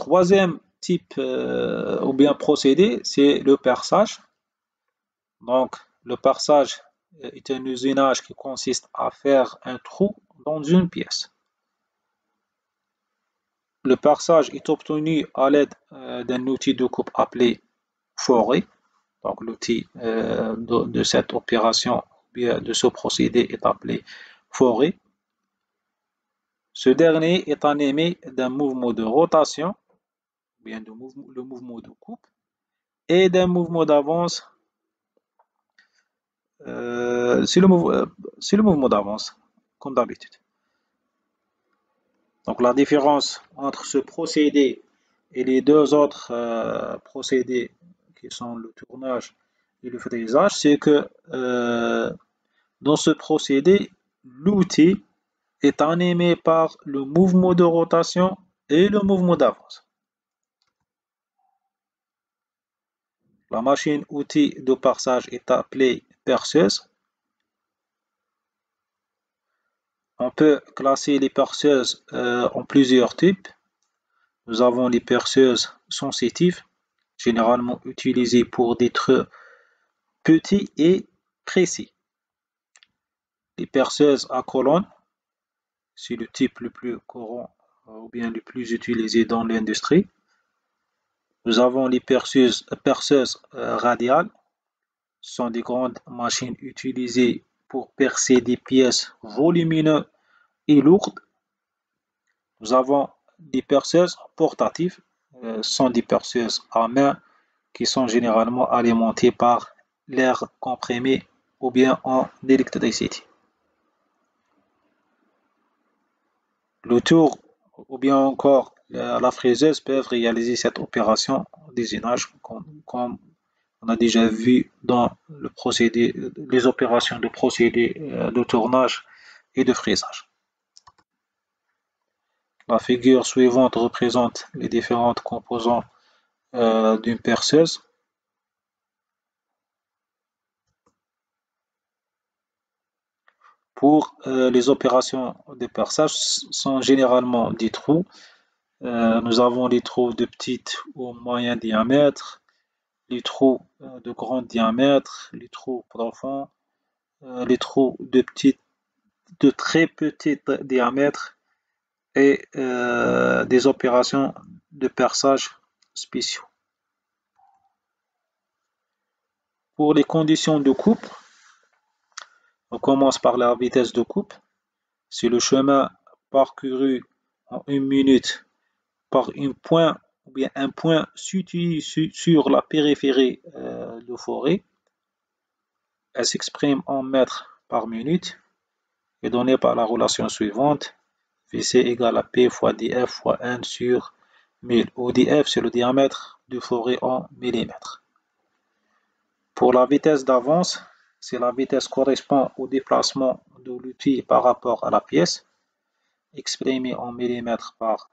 Troisième type ou bien procédé, c'est le perçage. Donc, le perçage est un usinage qui consiste à faire un trou dans une pièce. Le perçage est obtenu à l'aide d'un outil de coupe appelé forêt. Donc, l'outil de cette opération, bien de ce procédé est appelé forêt. Ce dernier est animé d'un mouvement de rotation, bien le mouvement de coupe, et d'un mouvement d'avance. C'est le mouvement d'avance, comme d'habitude. Donc la différence entre ce procédé et les deux autres procédés qui sont le tournage et le fraisage, c'est que dans ce procédé, l'outil est animé par le mouvement de rotation et le mouvement d'avance. La machine-outil de perçage est appelée perceuse. On peut classer les perceuses en plusieurs types. Nous avons les perceuses sensitives, généralement utilisées pour des trous petits et précis. Les perceuses à colonne, c'est le type le plus courant ou bien le plus utilisé dans l'industrie. Nous avons les perceuses radiales, ce sont des grandes machines utilisées pour percer des pièces volumineuses et lourdes. Nous avons des perceuses portatives, ce sont des perceuses à main qui sont généralement alimentées par l'air comprimé ou bien en électricité. Le tour ou bien encore la fraiseuse peuvent réaliser cette opération d'usinage comme on a déjà vu dans le procédé, les opérations de procédé de tournage et de fraisage. La figure suivante représente les différentes composants d'une perceuse. Pour les opérations de perçage, sont généralement des trous. Nous avons les trous de petit ou moyen diamètre, les trous de grand diamètre, les trous profonds, les trous de très petit diamètre et des opérations de perçage spéciaux. Pour les conditions de coupe, on commence par la vitesse de coupe. C'est le chemin parcouru en 1 minute par un point situé sur la périphérie de forêt. Elle s'exprime en mètres par minute et donnée par la relation suivante. Vc égale à P fois df fois n sur 1000, où df c'est le diamètre de forêt en millimètres. Pour la vitesse d'avance, c'est la vitesse correspond au déplacement de l'outil par rapport à la pièce, exprimée en millimètres par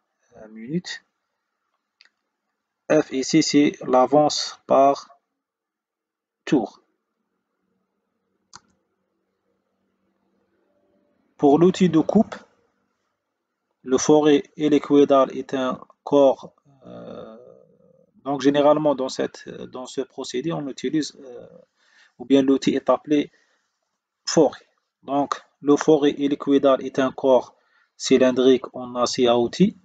minute. F ici, c'est l'avance par tour. Pour l'outil de coupe, le forêt hélicoïdal est un corps. Donc généralement dans ce procédé, on utilise ou bien l'outil est appelé forêt. Donc le forêt hélicoïdal est un corps cylindrique en acier à outil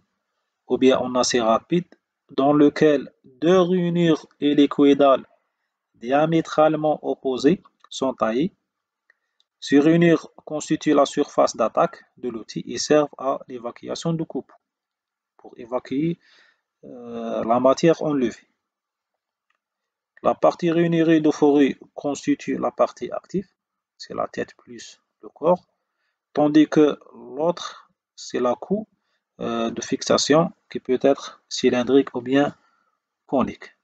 ou bien en acier rapide dans lequel deux rainures hélicoïdales diamétralement opposées sont taillées. Ces rainures constituent la surface d'attaque de l'outil et servent à l'évacuation de coupe pour évacuer la matière enlevée. La partie rainurée de forêt constitue la partie active, c'est la tête plus le corps, tandis que l'autre, c'est la coue de fixation qui peut être cylindrique ou bien conique.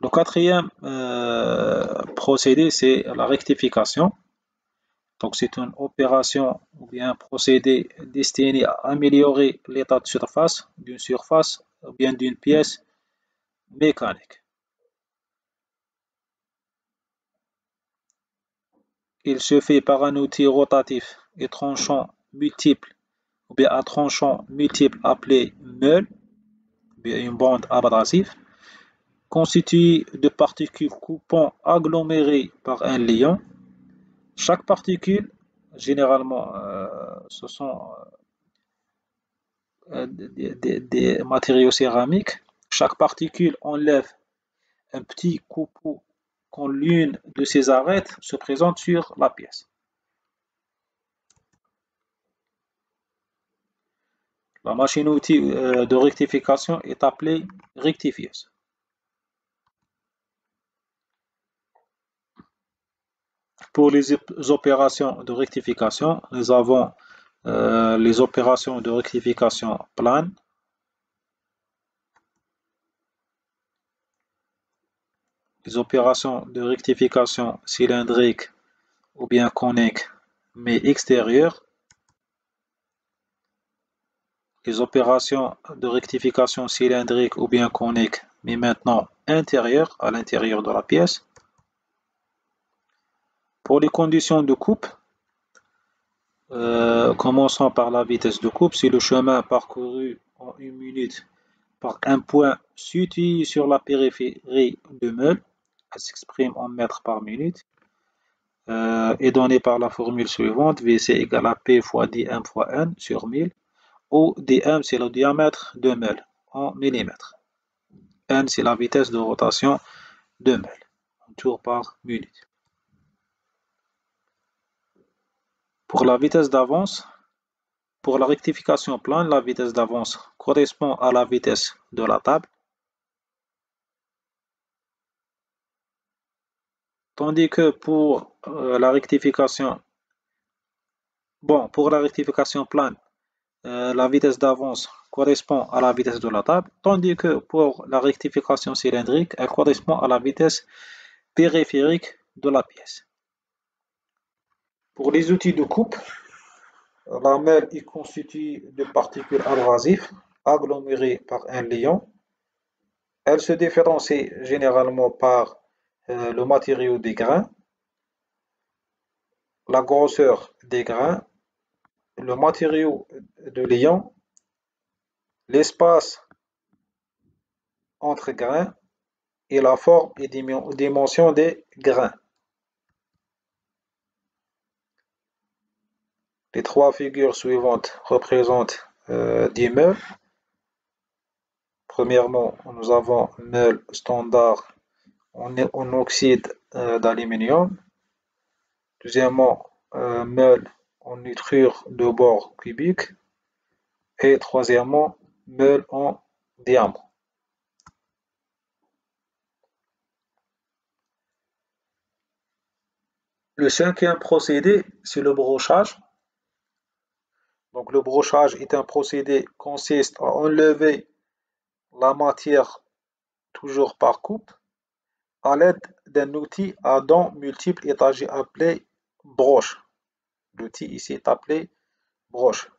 Le quatrième procédé, c'est la rectification. Donc, c'est une opération ou bien un procédé destiné à améliorer l'état de surface d'une surface ou bien d'une pièce mécanique. Il se fait par un outil rotatif et tranchant multiple ou bien à tranchant multiple appelé meule, bien une bande abrasive, constituée de particules coupant agglomérées par un liant. Chaque particule, généralement, ce sont des matériaux céramiques. Chaque particule enlève un petit coupeau quand l'une de ces arêtes se présente sur la pièce. La machine-outil de rectification est appelée rectifieuse. Pour les opérations de rectification, nous avons les opérations de rectification plane, les opérations de rectification cylindrique ou bien conique mais extérieure, les opérations de rectification cylindrique ou bien conique mais maintenant intérieure, à l'intérieur de la pièce. Pour les conditions de coupe, commençons par la vitesse de coupe. Si le chemin parcouru en 1 minute par un point situé sur la périphérie de meule, elle s'exprime en mètres par minute, est donnée par la formule suivante: Vc égale à P fois dm fois n sur 1000, où dm c'est le diamètre de meule en millimètres, n c'est la vitesse de rotation de meule, en tours par minute. Pour la vitesse d'avance, pour la rectification plane, la vitesse d'avance correspond à la vitesse de la table, tandis que pour la rectification plane, la vitesse d'avance correspond à la vitesse de la table, tandis que pour la rectification cylindrique, elle correspond à la vitesse périphérique de la pièce. Pour les outils de coupe, la meule est constituée de particules abrasives agglomérées par un liant. Elle se différencie généralement par le matériau des grains, la grosseur des grains, le matériau de liant, l'espace entre grains et la forme et dimension des grains. Les trois figures suivantes représentent des meules. Premièrement, nous avons meule standard en oxyde d'aluminium. Deuxièmement, meule en nitrure de bore cubique. Et troisièmement, meule en diamant. Le cinquième procédé, c'est le brochage. Donc, le brochage est un procédé qui consiste à enlever la matière toujours par coupe à l'aide d'un outil à dents multiples étagés appelé broche. L'outil ici est appelé broche.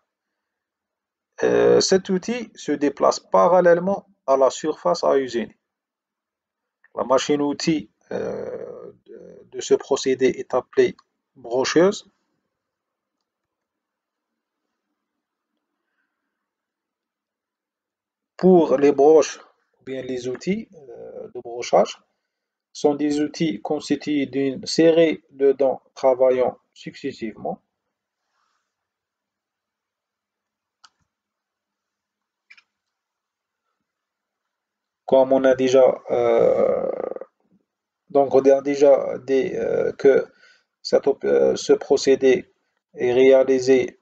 Cet outil se déplace parallèlement à la surface à usiner. La machine-outil de ce procédé est appelée brocheuse. Pour les broches ou bien les outils de brochage, sont des outils constitués d'une série de dents travaillant successivement. Comme on a déjà dit que ce procédé est réalisé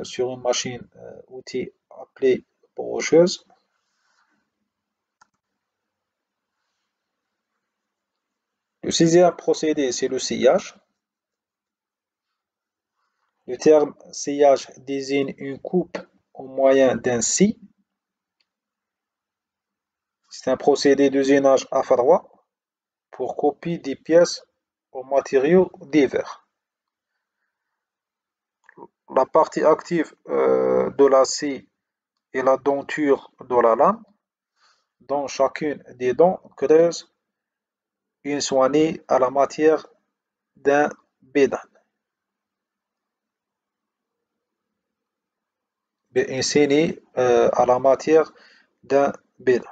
sur une machine outil appelée brocheuse. Le sixième procédé, c'est le sciage. Le terme sciage désigne une coupe au moyen d'un scie. C'est un procédé d'usinage à froid pour couper des pièces aux matériaux divers. La partie active de la scie est la denture de la lame, dont chacune des dents creuse une soignée à la matière d'un bédane. بإنسان à la matière d'un béton.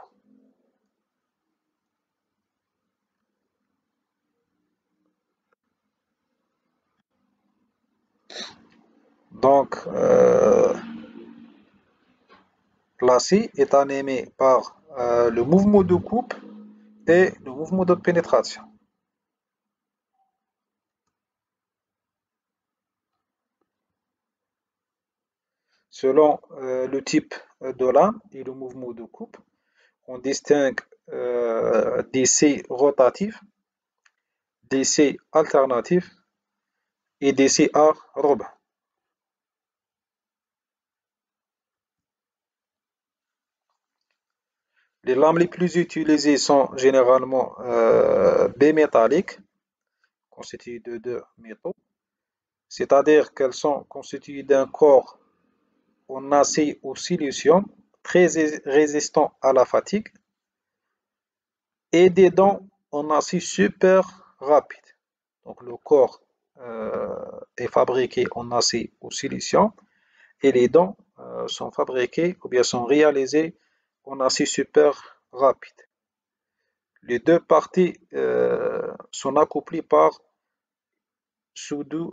Donc, l'acier est animé par le mouvement de coupe et le mouvement de pénétration. Selon le type de lame et le mouvement de coupe, on distingue des scies rotatifs, des scies alternatifs et des scies à rebond. Les lames les plus utilisées sont généralement bimétalliques, constituées de deux métaux, c'est-à-dire qu'elles sont constituées d'un corps en acier ou silicium très résistant à la fatigue et des dents en acier super rapide. Donc le corps est fabriqué en acier ou silicium et les dents sont fabriquées ou bien sont réalisées en acier super rapide. Les deux parties sont accouplées par soudure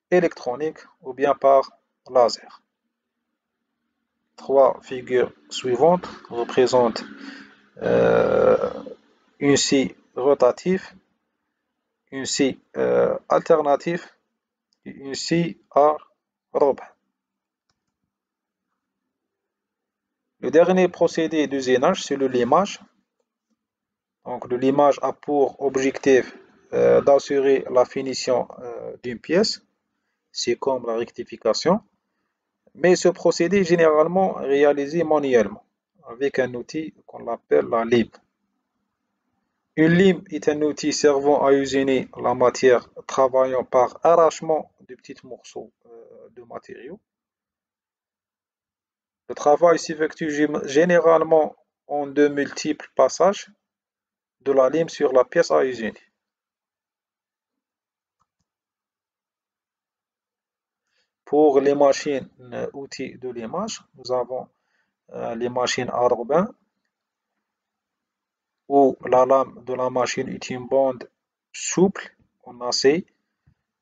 électronique ou bien par laser. Trois figures suivantes représentent une scie rotative, une scie alternative et une scie à rebond. Le dernier procédé d'usinage, c'est le limage. Donc, le limage a pour objectif d'assurer la finition d'une pièce. C'est comme la rectification. Mais ce procédé est généralement réalisé manuellement avec un outil qu'on appelle la lime. Une lime est un outil servant à usiner la matière travaillant par arrachement de petits morceaux de matériaux. Le travail s'effectue généralement en de multiples passages de la lime sur la pièce à usiner. Pour les machines outils de limage, nous avons les machines à rebond où la lame de la machine est une bande souple en acier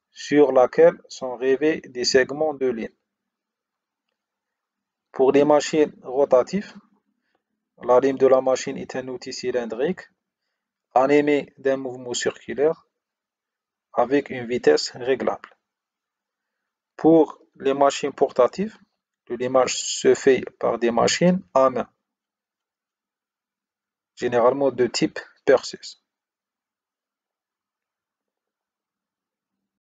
sur laquelle sont rêvés des segments de lime. Pour les machines rotatives, la lime de la machine est un outil cylindrique animé d'un mouvement circulaire avec une vitesse réglable. Pour les machines portatives, le limage se fait par des machines à main, généralement de type perceuse.